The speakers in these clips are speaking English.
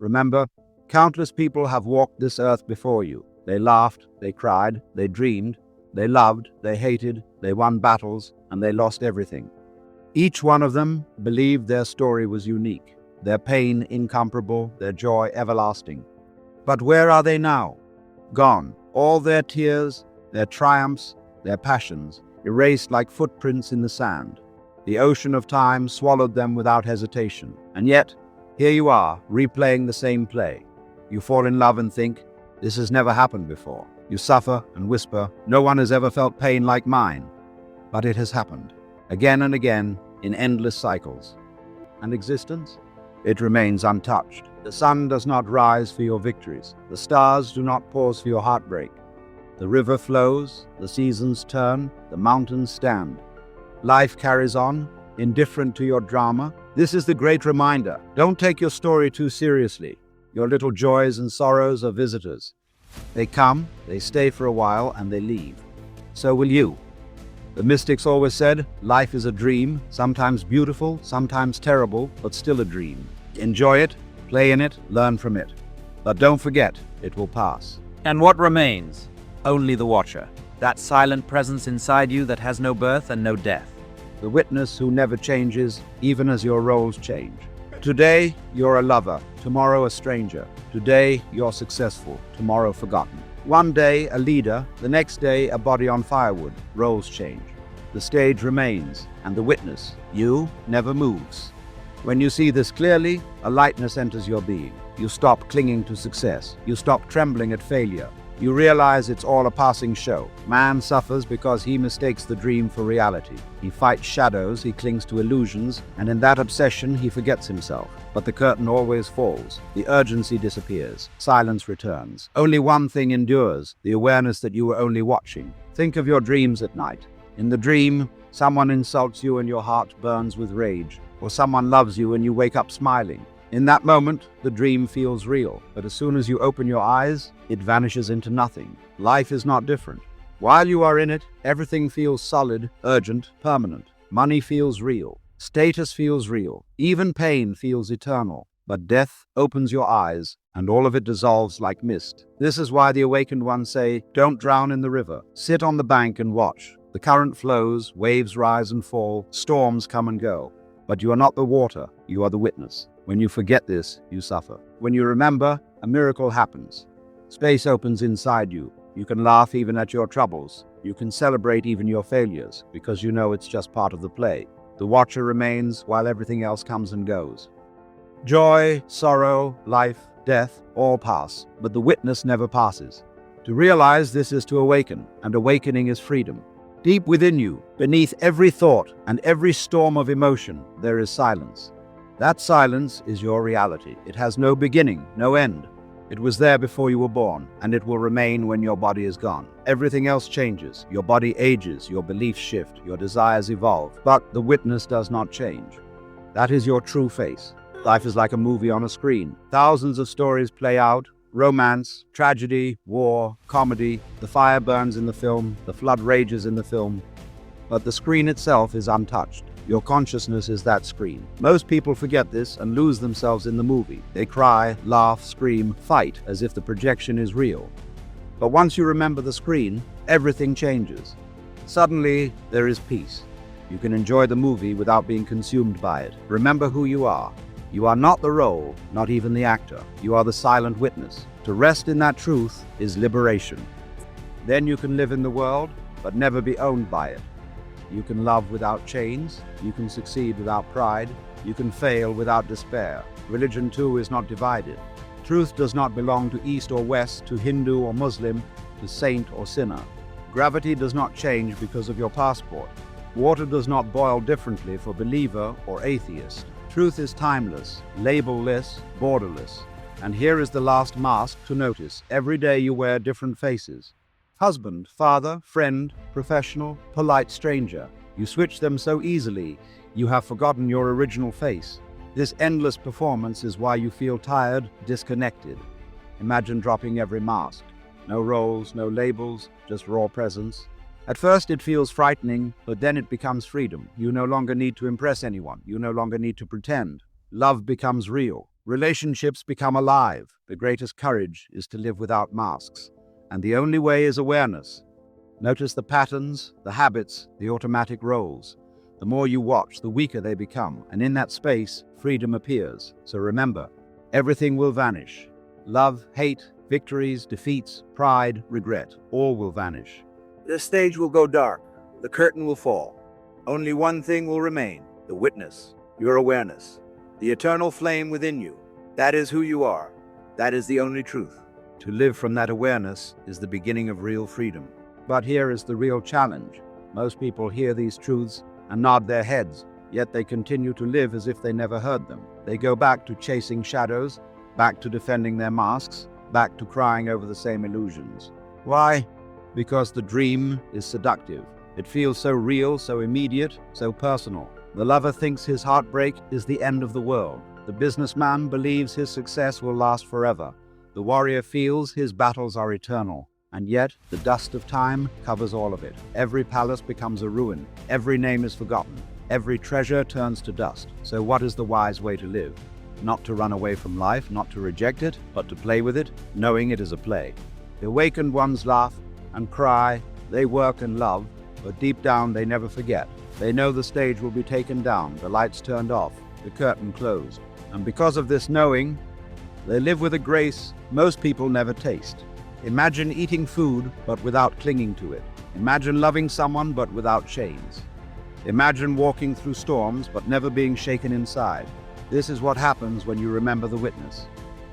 Remember, countless people have walked this earth before you. They laughed, they cried, they dreamed, they loved, they hated, they won battles, and they lost everything. Each one of them believed their story was unique, their pain incomparable, their joy everlasting. But where are they now? Gone. All their tears, their triumphs, their passions, erased like footprints in the sand. The ocean of time swallowed them without hesitation. And yet, here you are, replaying the same play. You fall in love and think, this has never happened before. You suffer and whisper, no one has ever felt pain like mine. But it has happened, again and again, in endless cycles. And existence? It remains untouched. The sun does not rise for your victories. The stars do not pause for your heartbreak. The river flows, the seasons turn, the mountains stand. Life carries on, indifferent to your drama. This is the great reminder. Don't take your story too seriously. Your little joys and sorrows are visitors. They come, they stay for a while, and they leave. So will you. The mystics always said, life is a dream, sometimes beautiful, sometimes terrible, but still a dream. Enjoy it, play in it, learn from it. But don't forget, it will pass. And what remains? Only the watcher. That silent presence inside you that has no birth and no death. The witness who never changes, even as your roles change. Today, you're a lover, tomorrow a stranger. Today, you're successful, tomorrow forgotten. One day, a leader, the next day, a body on firewood. Roles change. The stage remains, and the witness, you, never moves. When you see this clearly, a lightness enters your being. You stop clinging to success. You stop trembling at failure. You realize it's all a passing show. Man suffers because he mistakes the dream for reality. He fights shadows, he clings to illusions, and in that obsession he forgets himself. But the curtain always falls. The urgency disappears. Silence returns. Only one thing endures, the awareness that you were only watching. Think of your dreams at night. In the dream, someone insults you and your heart burns with rage, or someone loves you and you wake up smiling. In that moment, the dream feels real, but as soon as you open your eyes, it vanishes into nothing. Life is not different. While you are in it, everything feels solid, urgent, permanent. Money feels real. Status feels real. Even pain feels eternal. But death opens your eyes, and all of it dissolves like mist. This is why the awakened ones say, don't drown in the river. Sit on the bank and watch. The current flows, waves rise and fall, storms come and go. But you are not the water, you are the witness. When you forget this, you suffer. When you remember, a miracle happens. Space opens inside you. You can laugh even at your troubles. You can celebrate even your failures, because you know it's just part of the play. The watcher remains while everything else comes and goes. Joy, sorrow, life, death, all pass, but the witness never passes. To realize this is to awaken, and awakening is freedom. Deep within you, beneath every thought and every storm of emotion, there is silence. That silence is your reality. It has no beginning, no end. It was there before you were born, and it will remain when your body is gone. Everything else changes. Your body ages, your beliefs shift, your desires evolve, but the witness does not change. That is your true face. Life is like a movie on a screen. Thousands of stories play out. Romance, tragedy, war, comedy. The fire burns in the film, the flood rages in the film. But the screen itself is untouched. Your consciousness is that screen. Most people forget this and lose themselves in the movie. They cry, laugh, scream, fight as if the projection is real. But once you remember the screen, everything changes. Suddenly, there is peace. You can enjoy the movie without being consumed by it. Remember who you are. You are not the role, not even the actor. You are the silent witness. To rest in that truth is liberation. Then you can live in the world, but never be owned by it. You can love without chains. You can succeed without pride. You can fail without despair. Religion, too, is not divided. Truth does not belong to East or West, to Hindu or Muslim, to saint or sinner. Gravity does not change because of your passport. Water does not boil differently for believer or atheist. Truth is timeless, label-less, borderless. And here is the last mask to notice. Every day you wear different faces. Husband, father, friend, professional, polite stranger. You switch them so easily, you have forgotten your original face. This endless performance is why you feel tired, disconnected. Imagine dropping every mask. No roles, no labels, just raw presence. At first it feels frightening, but then it becomes freedom. You no longer need to impress anyone. You no longer need to pretend. Love becomes real. Relationships become alive. The greatest courage is to live without masks. And the only way is awareness. Notice the patterns, the habits, the automatic roles. The more you watch, the weaker they become. And in that space, freedom appears. So remember, everything will vanish. Love, hate, victories, defeats, pride, regret, all will vanish. The stage will go dark. The curtain will fall. Only one thing will remain, the witness, your awareness, the eternal flame within you. That is who you are. That is the only truth. To live from that awareness is the beginning of real freedom. But here is the real challenge. Most people hear these truths and nod their heads, yet they continue to live as if they never heard them. They go back to chasing shadows, back to defending their masks, back to crying over the same illusions. Why? Because the dream is seductive. It feels so real, so immediate, so personal. The lover thinks his heartbreak is the end of the world. The businessman believes his success will last forever. The warrior feels his battles are eternal. And yet, the dust of time covers all of it. Every palace becomes a ruin. Every name is forgotten. Every treasure turns to dust. So what is the wise way to live? Not to run away from life, not to reject it, but to play with it, knowing it is a play. The awakened ones laugh and cry, they work and love, but deep down they never forget. They know the stage will be taken down, the lights turned off, the curtain closed. And because of this knowing, they live with a grace most people never taste. Imagine eating food, but without clinging to it. Imagine loving someone, but without chains. Imagine walking through storms, but never being shaken inside. This is what happens when you remember the witness.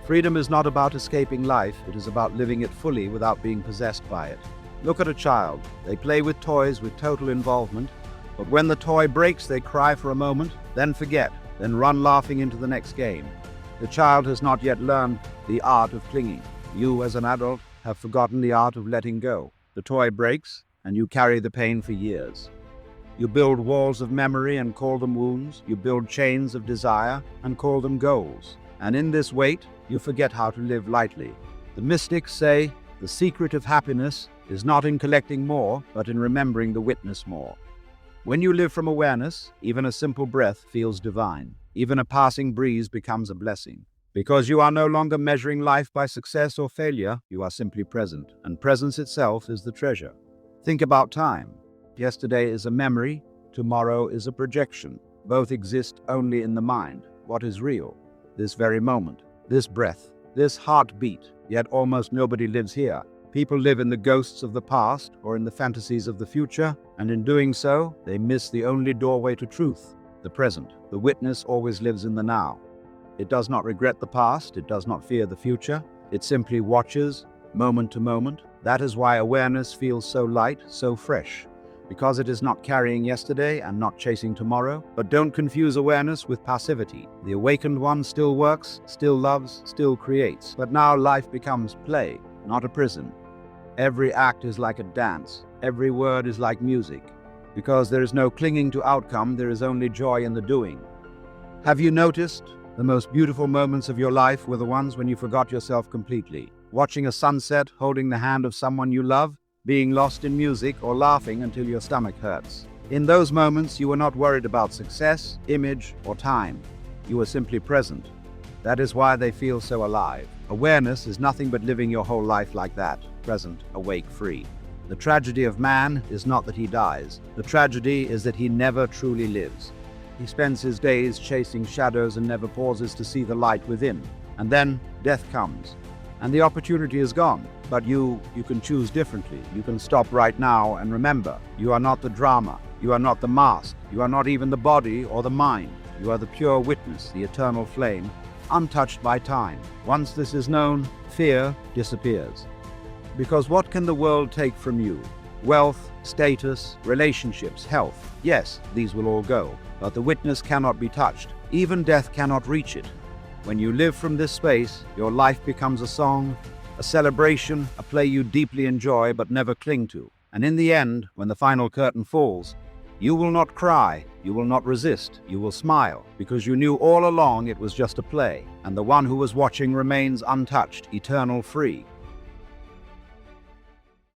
Freedom is not about escaping life, it is about living it fully without being possessed by it. Look at a child. They play with toys with total involvement, but when the toy breaks, they cry for a moment, then forget, then run laughing into the next game. The child has not yet learned the art of clinging. You, as an adult, have forgotten the art of letting go. The toy breaks, and you carry the pain for years. You build walls of memory and call them wounds. You build chains of desire and call them goals. And in this weight, you forget how to live lightly. The mystics say the secret of happiness is not in collecting more, but in remembering the witness more. When you live from awareness, even a simple breath feels divine. Even a passing breeze becomes a blessing. Because you are no longer measuring life by success or failure, you are simply present, and presence itself is the treasure. Think about time. Yesterday is a memory, tomorrow is a projection. Both exist only in the mind. What is real? This very moment, this breath, this heartbeat. Yet almost nobody lives here. People live in the ghosts of the past or in the fantasies of the future, and in doing so, they miss the only doorway to truth, the present. The witness always lives in the now. It does not regret the past, it does not fear the future. It simply watches, moment to moment. That is why awareness feels so light, so fresh. Because it is not carrying yesterday and not chasing tomorrow. But don't confuse awareness with passivity. The awakened one still works, still loves, still creates. But now life becomes play, not a prison. Every act is like a dance. Every word is like music. Because there is no clinging to outcome, there is only joy in the doing. Have you noticed? The most beautiful moments of your life were the ones when you forgot yourself completely. Watching a sunset, holding the hand of someone you love, being lost in music, or laughing until your stomach hurts. In those moments, you were not worried about success, image, or time. You were simply present. That is why they feel so alive. Awareness is nothing but living your whole life like that, present, awake, free. The tragedy of man is not that he dies. The tragedy is that he never truly lives. He spends his days chasing shadows and never pauses to see the light within. And then death comes, and the opportunity is gone. But you can choose differently. You can stop right now and remember, you are not the drama. You are not the mask. You are not even the body or the mind. You are the pure witness, the eternal flame, untouched by time. Once this is known, fear disappears. Because what can the world take from you? Wealth, status, relationships, health. Yes, these will all go. But the witness cannot be touched. Even death cannot reach it. When you live from this space, your life becomes a song, a celebration, a play you deeply enjoy but never cling to. And in the end, when the final curtain falls, you will not cry, you will not resist, you will smile, because you knew all along it was just a play, and the one who was watching remains untouched, eternal, free.